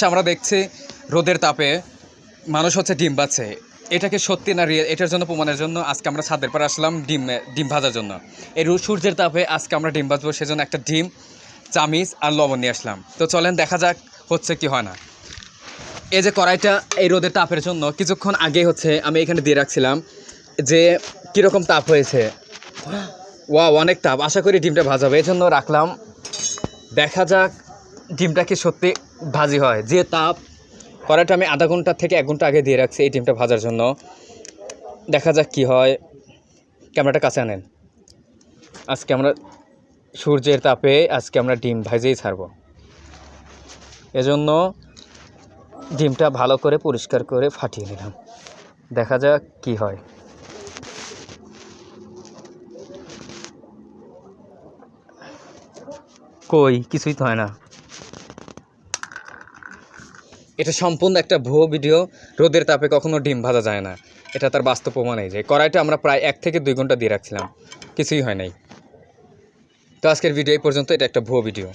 আমরা দেখছি রোদের তাপে মানুষ হচ্ছে ডিম ভাজছে। এটা কি সত্যি না রিয়েল, এটার জন্য প্রমাণের জন্য আজকে আমরা ছাদের পর আসলাম ডিম ভাজার জন্য। এই সূর্যের তাপে আজকে আমরা ডিম ভাজবো, সেজন্য একটা ডিম, চামিচ আর লবণ নিয়ে আসলাম। তো চলেন দেখা যাক হচ্ছে কি হয় না। এই যে কড়াইটা এই রোদের তাপের জন্য কিছুক্ষণ আগে হচ্ছে আমি এখানে দিয়ে রাখছিলাম যে কীরকম তাপ হয়েছে। ওয়াও, অনেক তাপ। আশা করি ডিমটা ভাজা হবে, এই জন্য রাখলাম। দেখা যাক ডিমটা কি সত্যি ভাজি হয়। যে তাপ, কড়াইটা আমি আধা ঘন্টা থেকে 1 ঘন্টা আগে দিয়ে রাখছি এই ডিমটা ভাজার জন্য। দেখা যাক কি হয়। ক্যামেরাটা কাছে আনেন। আজকে আমরা সূর্যের তাপে আজকে আমরা ডিম ভাজেই ছাড়বো। এজন্য ডিমটা ভালো করে পরিষ্কার করে ফাটিয়ে নিলাম। দেখা যাক কি হয়। কই কিছুই তো হয় না। এটা সম্পূর্ণ একটা ভুয়ো ভিডিও। রোদের তাপে কখনো ডিম ভাজা যায় না, এটা তার বাস্তব প্রমাণ। এই যে কড়াইটা আমরা প্রায় 1 থেকে 2 ঘন্টা দিয়ে রাখছিলাম, কিছুই হয় নাই। তো আজকের ভিডিও এই পর্যন্ত। এটা একটা ভুয়ো ভিডিও।